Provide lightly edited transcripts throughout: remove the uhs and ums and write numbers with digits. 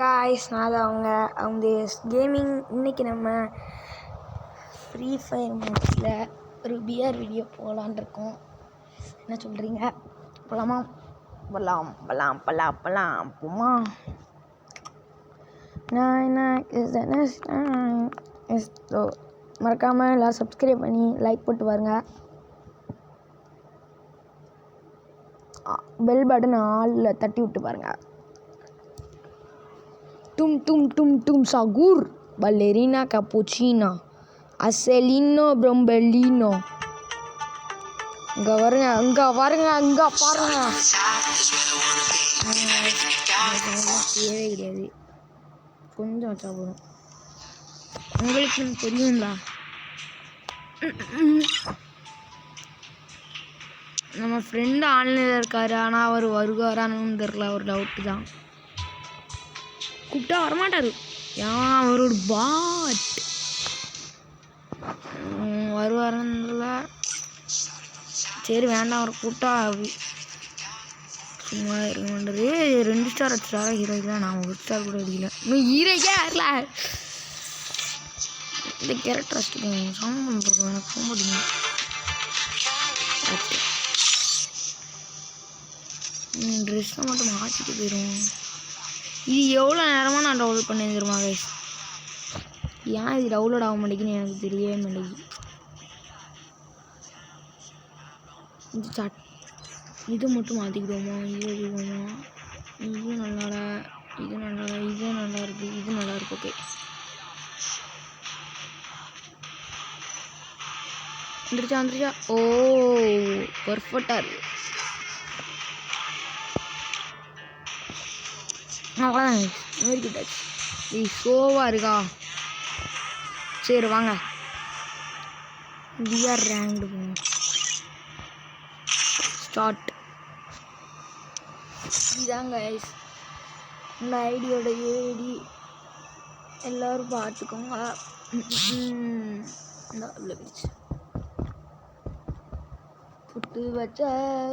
Guys நான் தான் அவங்க கேமிங். இன்றைக்கி நம்ம ஃப்ரீ ஃபயர் மேட்ச்சில் ஒரு பிஆர் வீடியோ போகலான் இருக்கோம். என்ன சொல்கிறீங்க? போகலாமா? போகலாம் போமா. மறக்காமல் எல்லாம் சப்ஸ்கிரைப் பண்ணி லைக் போட்டு பாருங்க. பெல் பட்டன் ஆலில் தட்டி விட்டு பாருங்கள். tum sagur ballerina cappuccino aselino brombellino. இங்கே பாருங்க கிடையாது, கொஞ்சம் வச்சா போதும். உங்களுக்கு தெரியுங்களா, நம்ம ஃப்ரெண்டு ஆன்லைனில் இருக்காரு. ஆனால் அவர் வருவாரான்னு தெரில, ஒரு டவுட்டு தான். கூப்பிட்டா வரமாட்டார். ஏன் அவரோட பாட் வருவாருன்னு சரி வேண்டாம். அவர் கூப்பிட்டா சும்மா இருக்க மாட்டாரு. 2 ஸ்டார் அடிச்சாரா ஹீரோய்க்கு. நான் 1 ஸ்டார் கூட அடிக்கல. இன்னும் ஹீரோய்க்கே வரல. இந்த கேரக்டர் அடிச்சுட்டு சாங் பண்ணிருக்கோம். எனக்கு போக முடியுங்க. ட்ரெஸ்ஸை மட்டும் மாற்றிட்டு போயிடுவோம். இது எவ்வளோ நேரமாக நான் டவுன்லோட் பண்ணேன் தெரியுமா கைஸ்? ஏன் இது டவுன்லோட் ஆக மாட்டேங்குன்னு எனக்கு தெரியவே மாட்டேங்குது. இது மட்டும் மாற்றிக்கிடுவோமா? இது அடிக்குவோமா? இது நல்லா இருக்குது. இது நல்லா இருக்கு. ஓகே, வந்துருச்சா? ஓ பர்ஃபெக்டாக இருக்குது. அவ்வளோதான், மேற்கிட்டாச்சு. இது ஷோவாக இருக்கா? சரி வாங்க, பிஆர் ரேங்க்டு போகணும். ஸ்டார்ட். இதாங்க இந்த ஐடியோட ஏடி எல்லோரும் பார்த்துக்கோங்க. புட்டு வச்ச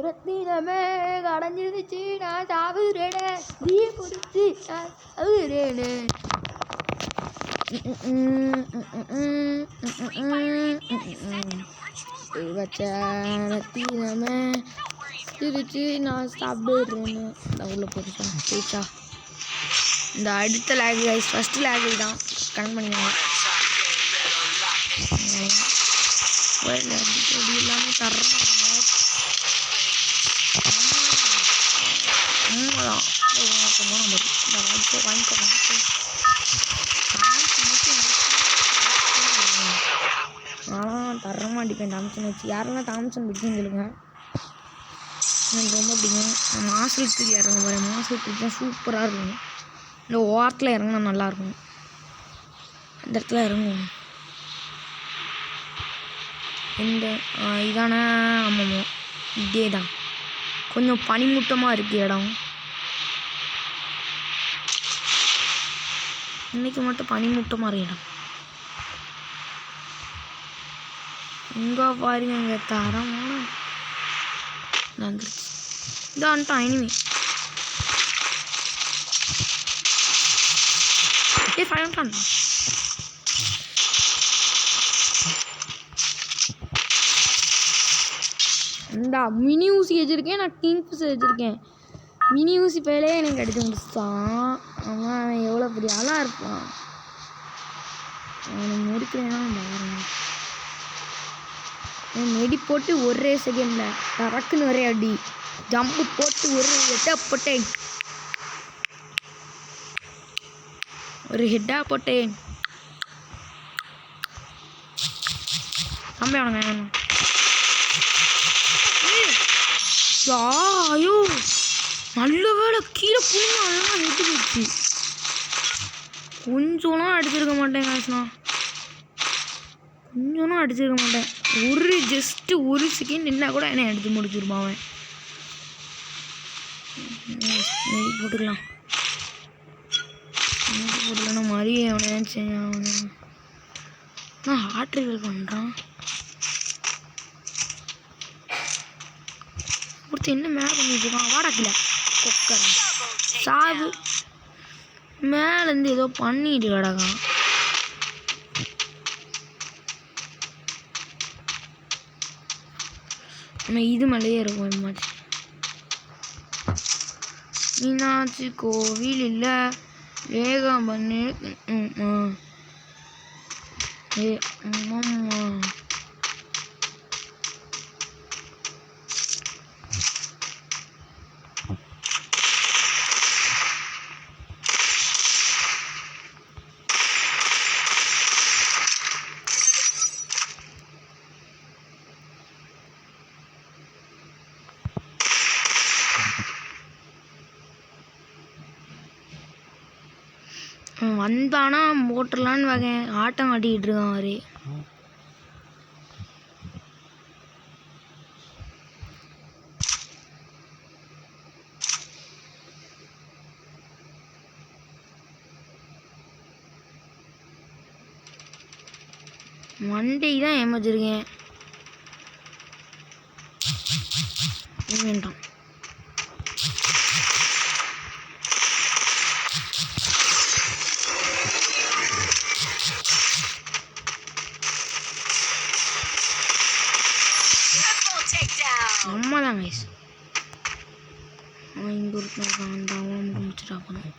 ரத்தினமே கடைஞ்சிருந்துச்சு, நான் சாவுறேனே. நீ பிடிச்சி நான் சாவுறேனே. புட்டு வச்ச ரத்தினமே திருச்சி நான் சாப்பிடுறேன்னு உள்ள போச்சா போச்சா. இந்த அடுத்த லேக் கைஸ், ஃபஸ்ட்டு லேக் தான் கனெக்ட் பண்ணிக்கோங்க. எல்லாமே தர்றோம். தர மாட்டேன். தாம்சன் வச்சு யாரெல்லாம் தாம்சன் பிடிக்குன்னு சொல்லுங்க. எனக்கு ரொம்ப பிடிக்கும். மாசத்துக்கு இறங்க பாரு. மாசத்துக்கு தான் சூப்பராக இருக்கும். இந்த ஓரத்தில் இறங்கினா நல்லாயிருக்கும். அந்த இடத்துல இறங்குவோம். இந்த இதான ஆமாம், இதே தான். கொஞ்சம் பனிமூட்டமாக இருக்குது இடம். இன்றைக்கி மட்டும் பனிமூட்டமாக இருக்கு இடம். இங்கே பாருங்க, இங்கே தரமான வந்துருச்சு. இதான்ட்டான் இனிமே. ஃபைவ்டான். இந்த மினி ஊசி வச்சுருக்கேன். நான் கிங் ஃபிஷ் வச்சுருக்கேன். மினி ஊசி பேலே எனக்கு அடிச்சு முடிச்சான். அவன் எவ்வளோ பெரிய ஆளாக இருப்பான். அவனை முடிக்கிறேன்னா பாருங்க. நெடி போட்டு ஒரே செகண்டில் டக்குன்னு ஒரே அடி ஜம்பு போட்டு ஒரு ஹெட்டாக போட்டேன். தம்பி அவனுங்க ஐயோ நல்ல வேலை கீழே புண்ணு அதெல்லாம் ஹெட்டு போச்சு. கொஞ்சம்லாம் அடிச்சிருக்க மாட்டேன் காசுனா, கொஞ்சம்லாம் அடிச்சிருக்க மாட்டேன். ஜஸ்ட்டு ஒரு செகண்ட் நின்னா கூட என்னை அடித்து முடிச்சிருப்பான் அவன். போட்டுக்கலாம் மாதிரியே அவனை நான் ஹார்ட் ரிவல் பண்ணுறான். ஒருத்தர் என்ன மேலே பண்ணி வச்சுருக்கான். வாடாக்கல கொக்கரன் சாவு மேலேருந்து ஏதோ பண்ணிட்டு கிடக்கான். நம்ம இது மேலேயே இருக்கும். மாதிரி மீனாட்சி கோவில் இல்லை, வேகம் பண்ணி ஏ அம்மா வந்தானா போட்டுடலான்னு வகேன். ஆட்டம் ஆட்டிக்கிட்டு இருக்கான் அவரு. மண்டை தான் ஏமாச்சிருக்கேன். வேண்டாம். அம்மா தான் கைஸ். இங்கே ஒருத்தன் அந்த அவன் முடிச்சுட்டு ஆகணும்.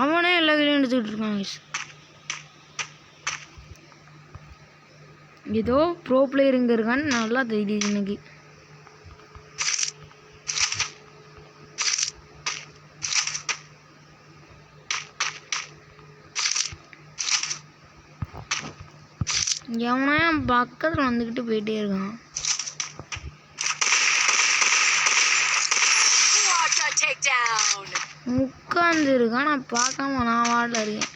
அவனே எல்லா கிளையும் எடுத்துக்கிட்டு இருக்கான் கைஸ். ஏதோ ப்ரோ பிளேயர் இங்கே இருக்கான்னு நல்லா தெரியுது எனக்கு. எவனா பக்கத்தில் வந்துக்கிட்டு போயிட்டே இருக்கான். உட்காந்து இருக்கான். நான் பார்க்காம நான் வாடல இருக்கேன்.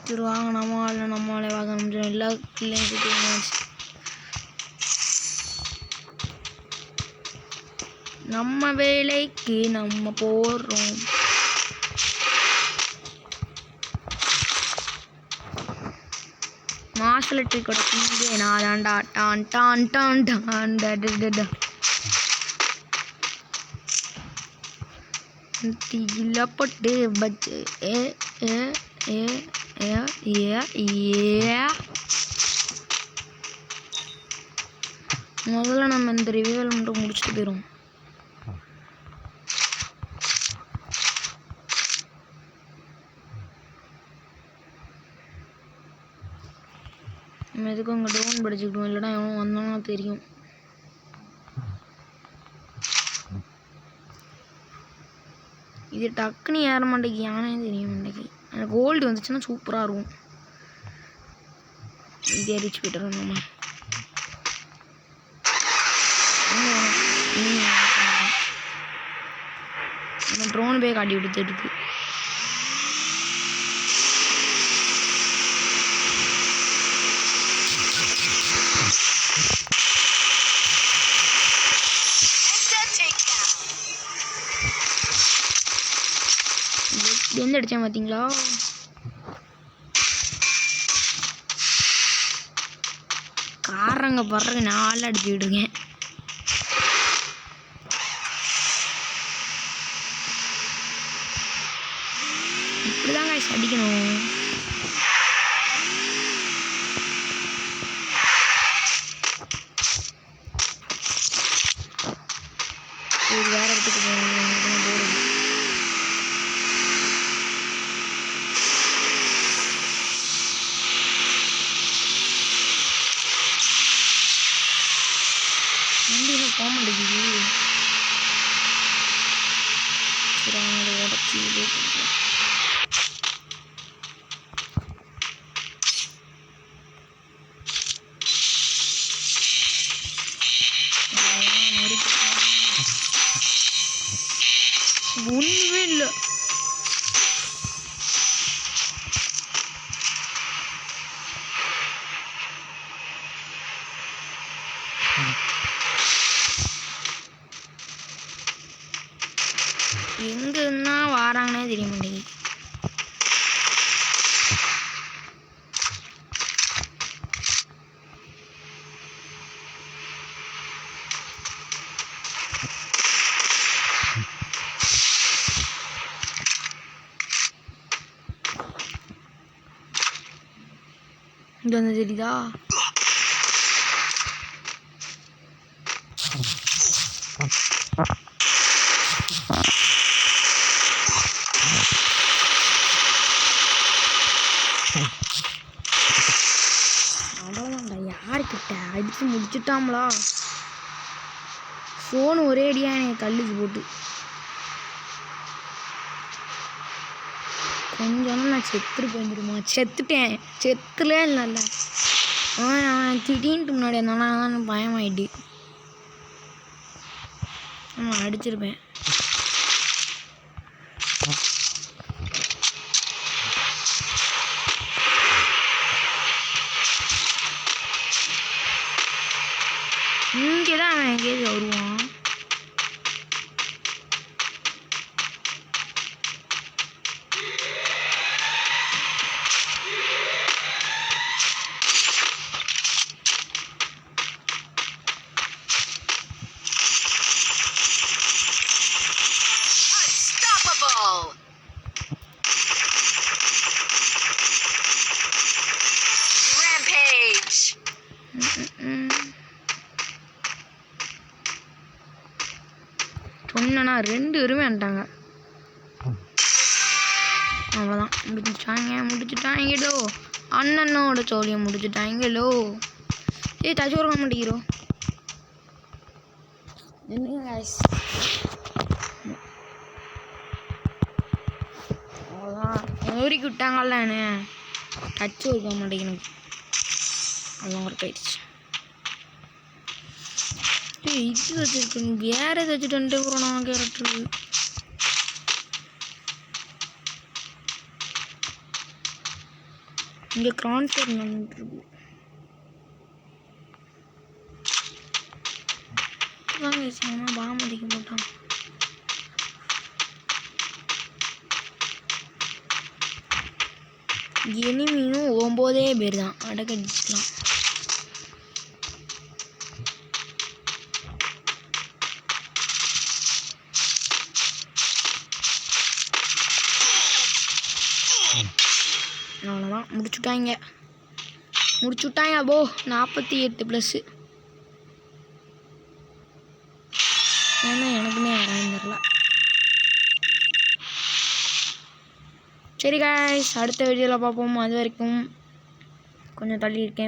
சரி வாங்க நம்ம வாழை வாங்க முடியும். எல்லா பிள்ளைங்க நம்ம வேலைக்கு நம்ம போடுறோம். மார்ஷல் ட்ரிக்கோட பீடே நான் தான்டா. டான் டான் டான் டான் டா தீயில பட்டு பச்சு ஏ ஏ ஏ ஏ ஏ ஏ. முதல்ல நம்ம இந்த ரிவியூவல் மட்டும் முடிச்சுட்டு போயிடும். நம்ம எதுக்கும் அங்கே டோன் படிச்சுக்கிட்டோம். இல்லைனா எவனும் வந்தானா தெரியும். இது டக்குன்னு ஏற மாட்டேங்கி. யானே தெரிய மாட்டேங்கி. எனக்கு கோல்டு வந்துச்சுன்னா சூப்பராக இருக்கும். இதே அடிச்சு போய்ட்டு நம்ம ட்ரோன் போய் காட்டி விடுத்து இருக்கு. எந்த அடிச்சேன் பார்த்தீங்களா? காரங்க படுறங்க நாள் அடிச்சுக்கிட்டு இருக்கேன். இப்படிதாங்க அடிக்கணும். வேற இடத்துக்கு போகணும். வண்டியில் போக மாட்டேங்குது. சரி அதை உடச்சி இதே கொடுக்கலாம். ஒன்றுமே இல்லை. எங்கன்னா வாராங்கன்னே தெரிய மாட்டேங்குது. இங்கே வந்து தெரியுதா? அவ்வளோதான்டா. யாருக்கிட்ட அடித்து முடிச்சுட்டாங்களா? ஃபோன் ஒரே அடியாக எனக்கு தள்ளுச்சு போட்டு. கொஞ்சம் நான் செத்துருப்பேன் தெரியுமா? செத்துலே இல்லைல்ல. அவன் திடீர்னு முன்னாடி இருந்தானா பயமாயிட்டு நான் அடிச்சிருப்பேன். இங்கே தான் அவன் எங்கேயாவது வருவான். சொன்னா 2 பேருமே வந்துட்டாங்க. அவ்வளோதான், முடிச்சுட்டாங்களோ. அண்ணனோட சோழியை முடிச்சுட்டாங்களோ. ஏய் தச்சு வர மாட்டேங்கிறோம். அவ்வளோதான், ஊருக்கு விட்டாங்கல்ல என்ன டச்சு இருக்க மாட்டேங்கிறேன். அவ்வளோ ஒர்க் ஆயிடுச்சு. இது வச்சுருக்கு, வேற எது வச்சுட்டு வந்துட்டு போகிறோம். கேரக்டரு இங்கே ட்ரான்ஸ்ஃபர் நடந்துட்டுருக்கு. பாமதிக்கு போட்டான். எனிமியும் 9 பேர் தான். அடக்கடிச்சுக்கலாம். அவ்வளோதான், முடிச்சுட்டாங்க போ. 48+. ஏன்னா எனக்குமே யாரான்னு தெரில. சரி காய்ஸ், அடுத்த வீடியோவில் பார்ப்போம். அது வரைக்கும் கொஞ்சம் தள்ளி இருக்கேன்.